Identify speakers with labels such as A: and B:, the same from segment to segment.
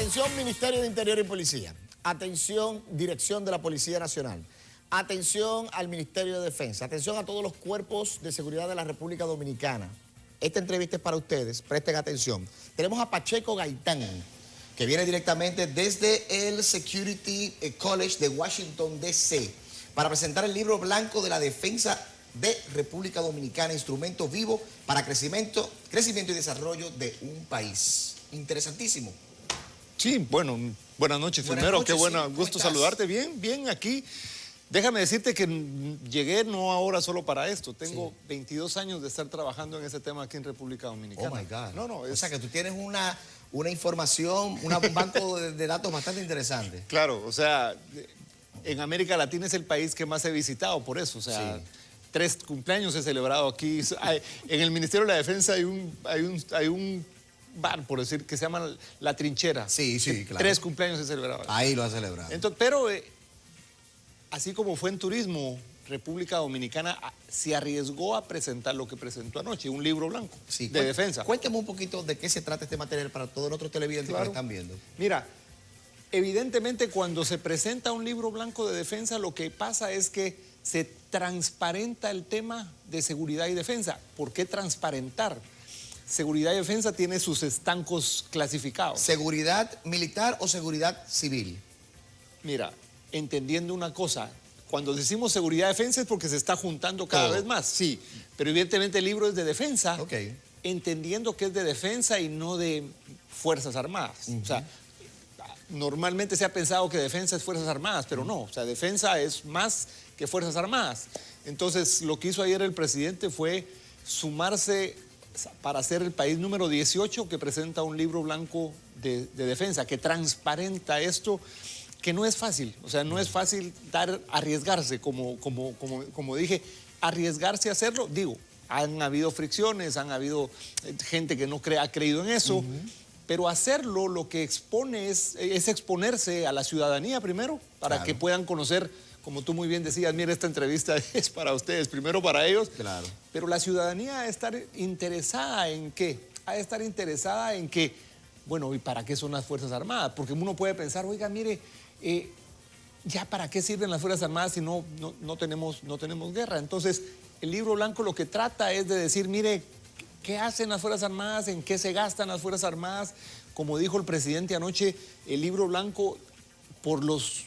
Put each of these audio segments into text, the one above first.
A: Atención Ministerio de Interior y Policía. Atención Dirección de la Policía Nacional. Atención al Ministerio de Defensa. Atención a todos los cuerpos de seguridad de la República Dominicana. Esta entrevista es para ustedes, presten atención. Tenemos a Pacheco Gaitán, que viene directamente desde el Security College de Washington, D.C., para presentar el libro blanco de la defensa de República Dominicana, instrumento vivo para crecimiento y desarrollo de un país. Interesantísimo.
B: Sí, bueno, buenas noches. Primero, qué bueno, gusto saludarte. Bien aquí. Déjame decirte que llegué no ahora solo para esto. Tengo 22 años de estar trabajando en ese tema aquí en República Dominicana.
A: Oh, my God.
B: No,
A: O sea, que tú tienes una información, un banco de datos bastante interesante.
B: Claro, o sea, en América Latina es el país que más he visitado, por eso, o sea... 3 cumpleaños he celebrado aquí. En el Ministerio de la Defensa hay un bar, por decir, que se llama La Trinchera.
A: Sí, claro.
B: 3 cumpleaños he celebrado.
A: Ahí lo has celebrado.
B: Entonces, pero así como fue en turismo, República Dominicana se arriesgó a presentar lo que presentó anoche, un libro blanco de defensa.
A: Cuéntame un poquito de qué se trata este material para todos nuestros televidentes que están viendo.
B: Mira, evidentemente cuando se presenta un libro blanco de defensa, lo que pasa es que se transparenta el tema de seguridad y defensa. ¿Por qué transparentar? Seguridad y defensa tiene sus estancos clasificados.
A: ¿Seguridad militar o seguridad civil?
B: Mira, entendiendo una cosa, cuando decimos seguridad y defensa es porque se está juntando cada vez más, sí, pero evidentemente el libro es de defensa, entendiendo que es de defensa y no de Fuerzas Armadas. O sea, normalmente se ha pensado que defensa es Fuerzas Armadas, pero no, o sea, defensa es más que Fuerzas Armadas. Entonces, lo que hizo ayer el presidente fue sumarse para ser el país número 18 que presenta un libro blanco de defensa, que transparenta esto, que no es fácil. O sea, no es fácil arriesgarse, como dije, arriesgarse a hacerlo. Digo, han habido fricciones, han habido gente que no ha creído en eso, pero hacerlo lo que expone es exponerse a la ciudadanía primero, para que puedan conocer. Como tú muy bien decías, mira, esta entrevista es para ustedes, primero para ellos. Claro. Pero la ciudadanía ha de estar interesada en ¿qué? Ha de estar interesada en que, bueno, ¿y para qué son las Fuerzas Armadas? Porque uno puede pensar, oiga, mire, ¿ya para qué sirven las Fuerzas Armadas si no tenemos guerra? Entonces, el libro blanco lo que trata es de decir, mire, ¿qué hacen las Fuerzas Armadas? ¿En qué se gastan las Fuerzas Armadas? Como dijo el presidente anoche, el libro blanco, por los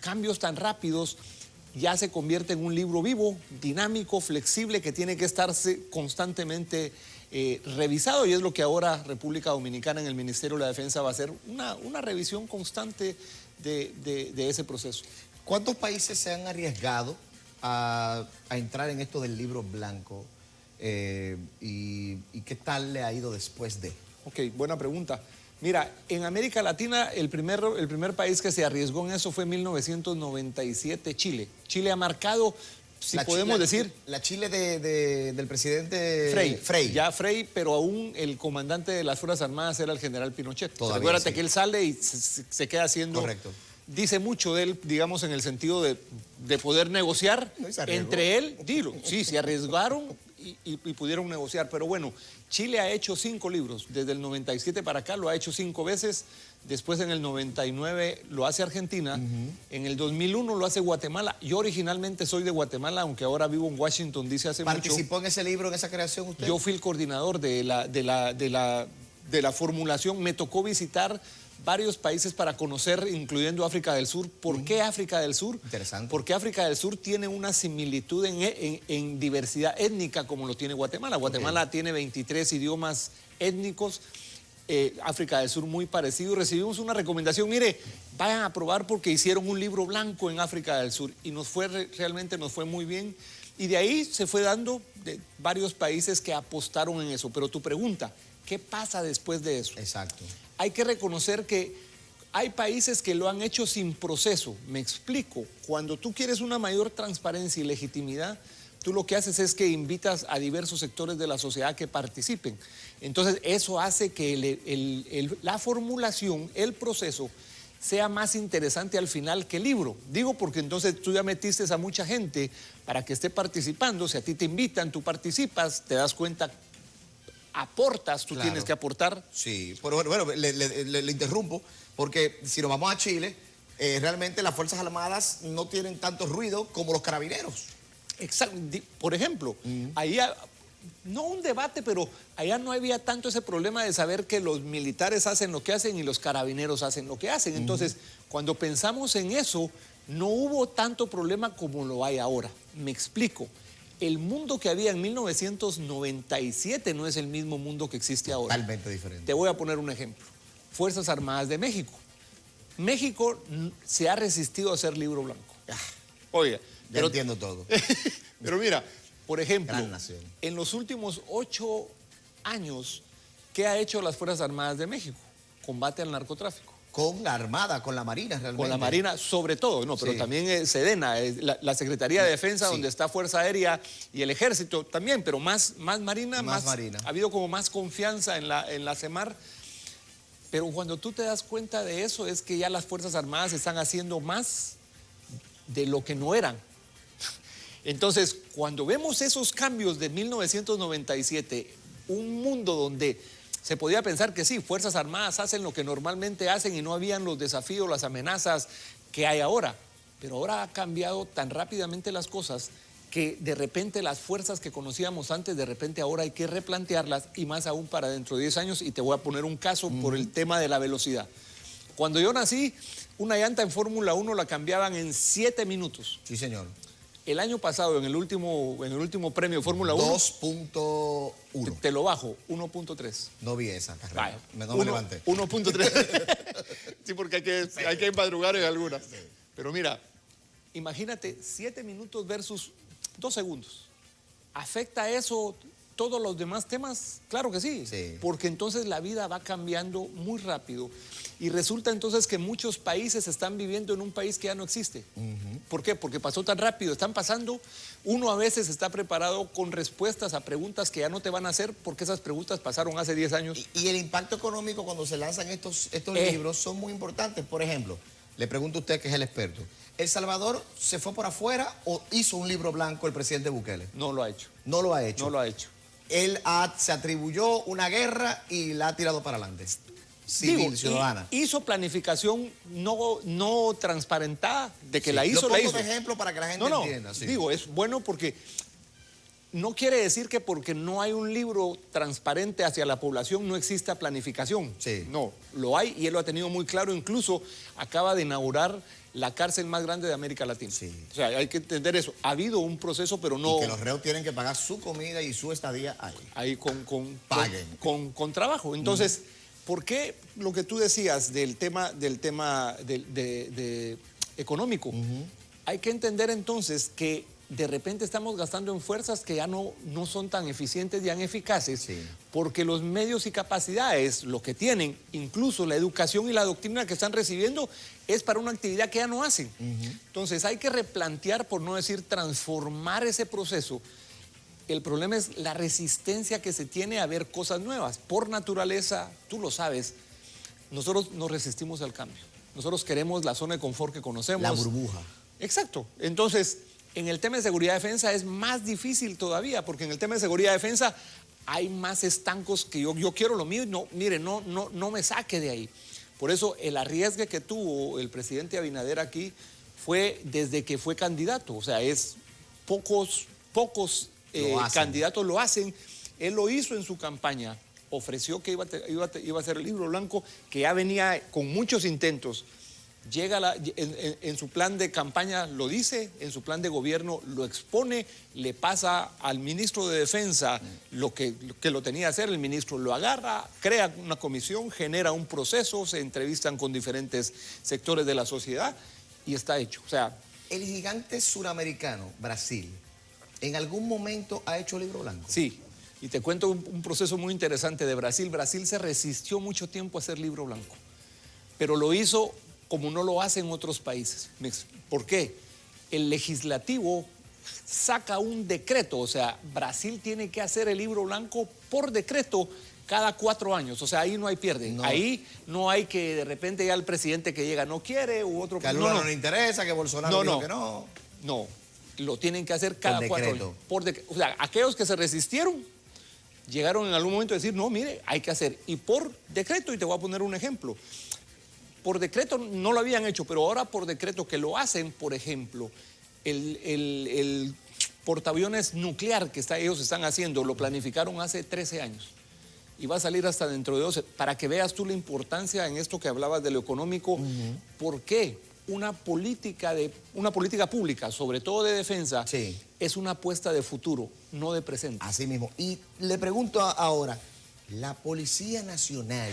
B: cambios tan rápidos, ya se convierte en un libro vivo, dinámico, flexible, que tiene que estarse constantemente revisado, y es lo que ahora República Dominicana en el Ministerio de la Defensa va a hacer, una revisión constante de ese proceso.
A: ¿Cuántos países se han arriesgado a entrar en esto del libro blanco y qué tal le ha ido después de?
B: Ok, buena pregunta. Mira, en América Latina el primer país que se arriesgó en eso fue en 1997, Chile. Chile ha marcado, si podemos decir...
A: La Chile del presidente
B: Frei. Ya Frei, pero aún el comandante de las Fuerzas Armadas era el general Pinochet. Acuérdate que él sale y se queda haciendo...
A: Correcto.
B: Dice mucho de él, digamos, en el sentido de poder negociar entre él. Dilo, sí, se arriesgaron y pudieron negociar. Pero bueno, Chile ha hecho 5 libros. Desde el 97 para acá lo ha hecho 5 veces. Después en el 99 lo hace Argentina. En el 2001 lo hace Guatemala. Yo originalmente soy de Guatemala, aunque ahora vivo en Washington, DC hace mucho.
A: ¿Participó en ese libro, en esa creación usted?
B: Yo fui el coordinador de la formulación. Me tocó visitar varios países para conocer, incluyendo África del Sur. ¿Por qué África del Sur?
A: Interesante.
B: Porque África del Sur tiene una similitud en diversidad étnica como lo tiene Guatemala. Guatemala tiene 23 idiomas étnicos. África del Sur muy parecido. Recibimos una recomendación, mire, vayan a probar porque hicieron un libro blanco en África del Sur y realmente nos fue muy bien. Y de ahí se fue dando de varios países que apostaron en eso. Pero tu pregunta, ¿qué pasa después de eso?
A: Exacto.
B: Hay que reconocer que hay países que lo han hecho sin proceso. Me explico. Cuando tú quieres una mayor transparencia y legitimidad, tú lo que haces es que invitas a diversos sectores de la sociedad que participen. Entonces, eso hace que la formulación, el proceso, sea más interesante al final que el libro. Digo porque entonces tú ya metiste a mucha gente para que esté participando. Si a ti te invitan, tú participas, te das cuenta aportas, tú tienes que aportar.
A: Sí, pero bueno, le interrumpo, porque si nos vamos a Chile, realmente las Fuerzas Armadas no tienen tanto ruido como los carabineros.
B: Exacto. Por ejemplo, ahí, no un debate, pero allá no había tanto ese problema de saber que los militares hacen lo que hacen y los carabineros hacen lo que hacen. Entonces, cuando pensamos en eso, no hubo tanto problema como lo hay ahora. Me explico. El mundo que había en 1997 no es el mismo mundo que existe ahora.
A: Totalmente diferente.
B: Te voy a poner un ejemplo. Fuerzas Armadas de México. México se ha resistido a hacer libro blanco. Oiga.
A: Pero entiendo todo.
B: Pero mira, por ejemplo,
A: Gran nación.
B: en los últimos 8 años, ¿qué ha hecho las Fuerzas Armadas de México? Combate al narcotráfico.
A: Con la Armada, con la Marina realmente.
B: Con la Marina, sobre todo, no, pero también Sedena, la Secretaría de Defensa, donde está Fuerza Aérea y el Ejército también, pero más Marina,
A: Marina.
B: Ha habido como más confianza en la CEMAR. Pero cuando tú te das cuenta de eso, es que ya las Fuerzas Armadas están haciendo más de lo que no eran. Entonces, cuando vemos esos cambios de 1997, un mundo donde se podía pensar que sí, Fuerzas Armadas hacen lo que normalmente hacen y no habían los desafíos, las amenazas que hay ahora. Pero ahora ha cambiado tan rápidamente las cosas que de repente las fuerzas que conocíamos antes, de repente ahora hay que replantearlas y más aún para dentro de 10 años. Y te voy a poner un caso por el tema de la velocidad. Cuando yo nací, una llanta en Fórmula 1 la cambiaban en 7 minutos.
A: Sí, señor.
B: El año pasado, en el último premio de Fórmula 1...
A: 2.1.
B: Te lo bajo, 1.3.
A: No vi esa carrera.
B: Vaya,
A: No me levanté.
B: 1.3. Sí, porque hay que madrugar en algunas. Sí. Pero mira, imagínate 7 minutos versus 2 segundos. ¿Afecta eso todos los demás temas? Claro que sí. Porque entonces la vida va cambiando muy rápido. Y resulta entonces que muchos países están viviendo en un país que ya no existe. ¿Por qué? Porque pasó tan rápido. Están pasando, uno a veces está preparado con respuestas a preguntas que ya no te van a hacer porque esas preguntas pasaron hace 10 años.
A: Y el impacto económico cuando se lanzan estos libros son muy importantes. Por ejemplo, le pregunto a usted que es el experto. ¿El Salvador se fue por afuera o hizo un libro blanco el presidente Bukele?
B: No lo ha hecho.
A: No lo ha hecho.
B: No lo ha hecho.
A: Él se atribuyó una guerra y la ha tirado para adelante. Civil, ciudadana.
B: Hizo planificación no transparentada, de que la hizo,
A: lo pongo de ejemplo para que la gente entienda. Sí.
B: Digo, es bueno porque no quiere decir que porque no hay un libro transparente hacia la población no exista planificación.
A: Sí.
B: No, lo hay y él lo ha tenido muy claro. Incluso acaba de inaugurar la cárcel más grande de América Latina.
A: Sí.
B: O sea, hay que entender eso. Ha habido un proceso, pero no...
A: Y que los reos tienen que pagar su comida y su estadía ahí.
B: Ahí
A: Paguen.
B: Con trabajo. Entonces... ¿Por qué lo que tú decías del tema económico? Hay que entender entonces que de repente estamos gastando en fuerzas que ya no son tan eficientes y tan eficaces, porque los medios y capacidades, lo que tienen, incluso la educación y la doctrina que están recibiendo, es para una actividad que ya no hacen. Entonces hay que replantear, por no decir transformar ese proceso. El problema es la resistencia que se tiene a ver cosas nuevas. Por naturaleza, tú lo sabes, nosotros nos resistimos al cambio. Nosotros queremos la zona de confort que conocemos.
A: La burbuja.
B: Exacto. Entonces, en el tema de seguridad y defensa es más difícil todavía, porque en el tema de seguridad y defensa hay más estancos que yo quiero lo mío y no me saque de ahí. Por eso el arriesgue que tuvo el presidente Abinader aquí fue desde que fue candidato. O sea, es pocos candidatos lo hacen. Él lo hizo en su campaña, ofreció que iba a hacer el libro blanco, que ya venía con muchos intentos. Llega en su plan de campaña lo dice, en su plan de gobierno lo expone, le pasa al ministro de Defensa lo que lo tenía que hacer, el ministro lo agarra, crea una comisión, genera un proceso, se entrevistan con diferentes sectores de la sociedad y está hecho. O sea,
A: el gigante suramericano, Brasil, ¿en algún momento ha hecho libro blanco?
B: Sí, y te cuento un proceso muy interesante de Brasil. Brasil se resistió mucho tiempo a hacer libro blanco, pero lo hizo como no lo hacen otros países. ¿Por qué? El legislativo saca un decreto, o sea, Brasil tiene que hacer el libro blanco por decreto cada 4 años, o sea, ahí no hay pierde. No. Ahí no hay que de repente ya el presidente que llega no quiere u otro...
A: Que a Lula no le interesa, que Bolsonaro dijo que no.
B: No, lo tienen que hacer cada 4 años. O sea, aquellos que se resistieron llegaron en algún momento a decir, no, mire, hay que hacer. Y por decreto, y te voy a poner un ejemplo, por decreto no lo habían hecho, pero ahora por decreto que lo hacen, por ejemplo, el portaaviones nuclear que ellos están haciendo, lo planificaron hace 13 años. Y va a salir hasta dentro de 12, para que veas tú la importancia en esto que hablabas de lo económico. ¿Por qué? Una política pública, sobre todo de defensa, es una apuesta de futuro, no de presente.
A: Así mismo. Y le pregunto ahora, ¿la Policía Nacional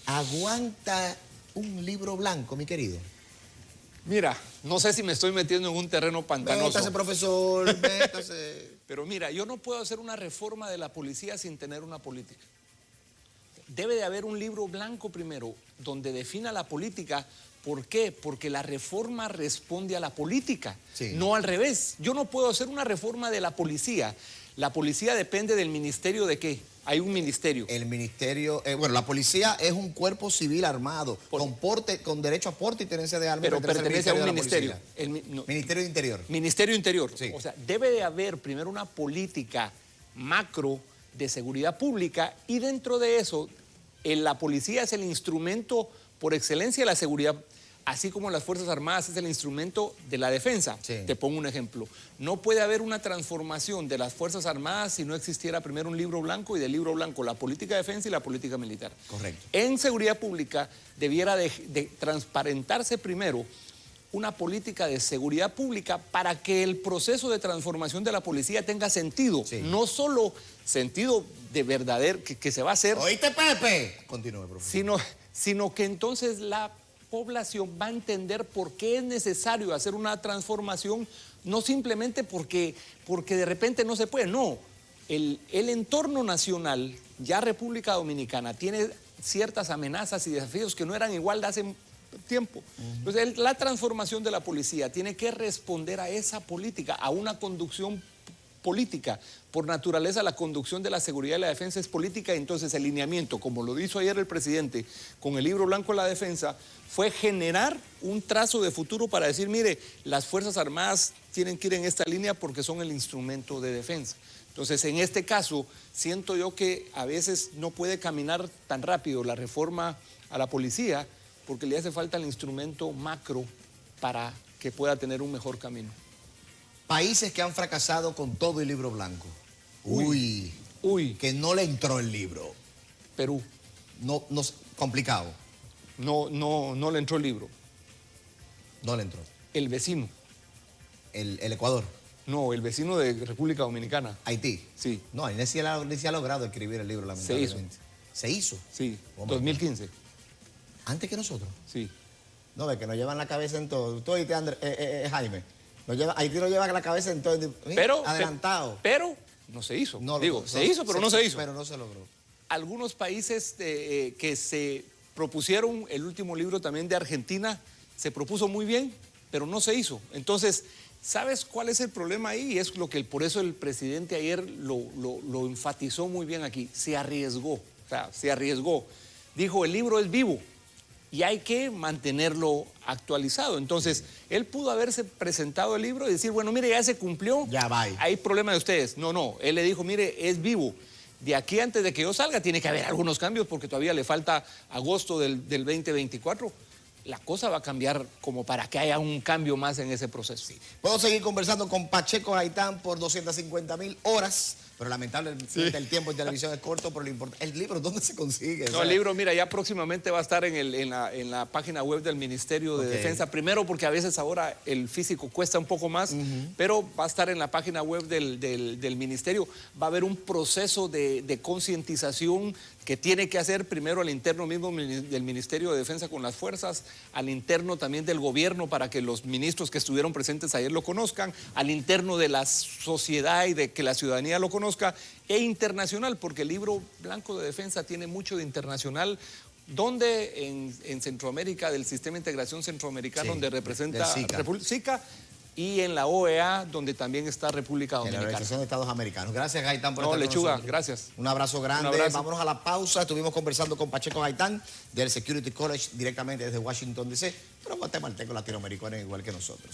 A: aguanta un libro blanco, mi querido?
B: Mira, no sé si me estoy metiendo en un terreno pantanoso.
A: Métase, profesor, métase.
B: Pero mira, yo no puedo hacer una reforma de la policía sin tener una política. Debe de haber un libro blanco primero, donde defina la política. ¿Por qué? Porque la reforma responde a la política, no al revés. Yo no puedo hacer una reforma de la policía. La policía depende del ministerio ¿de qué? Hay un ministerio.
A: El ministerio, bueno, la policía es un cuerpo civil armado, con derecho a porte y tenencia de armas.
B: Pero pertenece a un ministerio.
A: Ministerio de Interior.
B: Ministerio de Interior.
A: Sí.
B: O sea, debe de haber primero una política macro de seguridad pública y dentro de eso, la policía es el instrumento por excelencia de la seguridad, así como las Fuerzas Armadas es el instrumento de la defensa. Te pongo un ejemplo. No puede haber una transformación de las Fuerzas Armadas si no existiera primero un libro blanco y del libro blanco la política de defensa y la política militar.
A: Correcto.
B: En seguridad pública debiera de transparentarse primero una política de seguridad pública para que el proceso de transformación de la policía tenga sentido. No solo sentido de verdadero que se va a hacer.
A: ¿Oíste, Pepe? Continúe, profesor.
B: Sino que entonces la población va a entender por qué es necesario hacer una transformación, no simplemente porque de repente no se puede, no. El entorno nacional, ya República Dominicana, tiene ciertas amenazas y desafíos que no eran igual de hace tiempo. Entonces, la transformación de la policía tiene que responder a esa política, a una conducción política. Por naturaleza, la conducción de la seguridad y la defensa es política, y entonces el lineamiento, como lo hizo ayer el presidente con el libro blanco de la defensa, fue generar un trazo de futuro para decir, mire, las Fuerzas Armadas tienen que ir en esta línea porque son el instrumento de defensa. Entonces, en este caso, siento yo que a veces no puede caminar tan rápido la reforma a la policía porque le hace falta el instrumento macro para que pueda tener un mejor camino.
A: Países que han fracasado con todo el libro blanco. Uy. Que no le entró el libro.
B: Perú.
A: No, complicado.
B: No le entró el libro.
A: No le entró.
B: El vecino.
A: El Ecuador.
B: No, el vecino de República Dominicana.
A: Haití.
B: Sí.
A: No, ni se ha logrado escribir el libro, lamentablemente. ¿Se hizo?
B: Sí, 2015.
A: ¿Antes que nosotros?
B: Sí.
A: No, ve que nos llevan la cabeza en todo. Tú y Jaime. Haití nos lleva la cabeza en todo.
B: Pero,
A: adelantado.
B: Pero no se hizo. Se hizo, pero no se hizo.
A: Pero no se logró.
B: Algunos países que se propusieron, el último libro también de Argentina, se propuso muy bien, pero no se hizo. Entonces, ¿sabes cuál es el problema ahí? Y es por eso el presidente ayer lo enfatizó muy bien aquí. Se arriesgó, Dijo, el libro es vivo y hay que mantenerlo actualizado. Entonces, él pudo haberse presentado el libro y decir, bueno, mire, ya se cumplió.
A: Ya va.
B: Hay problema de ustedes. No. Él le dijo, mire, es vivo. De aquí antes de que yo salga tiene que haber algunos cambios porque todavía le falta agosto del 2024. La cosa va a cambiar como para que haya un cambio más en ese proceso.
A: Sí. Puedo seguir conversando con Pacheco Gaitán por 250.000 horas, pero lamentablemente el tiempo en televisión es corto, pero lo importante. ¿El libro dónde se consigue?
B: No, el libro, mira, ya próximamente va a estar en la página web del Ministerio de Defensa. Primero porque a veces ahora el físico cuesta un poco más, pero va a estar en la página web del Ministerio. Va a haber un proceso de concientización que tiene que hacer primero al interno mismo del Ministerio de Defensa con las fuerzas, al interno también del gobierno para que los ministros que estuvieron presentes ayer lo conozcan, al interno de la sociedad y de que la ciudadanía lo conozca, e internacional, porque el libro blanco de defensa tiene mucho de internacional, donde en Centroamérica, del Sistema de Integración Centroamericano, donde representa SICA, y en la OEA, donde también está República Dominicana.
A: En la Organización de Estados Americanos. Gracias, Gaitán, por
B: estar
A: con
B: Lechuga,
A: nosotros.
B: Gracias.
A: Un abrazo grande.
B: Un abrazo.
A: Vámonos a la pausa. Estuvimos conversando con Pacheco Gaitán del Security College directamente desde Washington, D.C., pero guatemalteco latinoamericano igual que nosotros.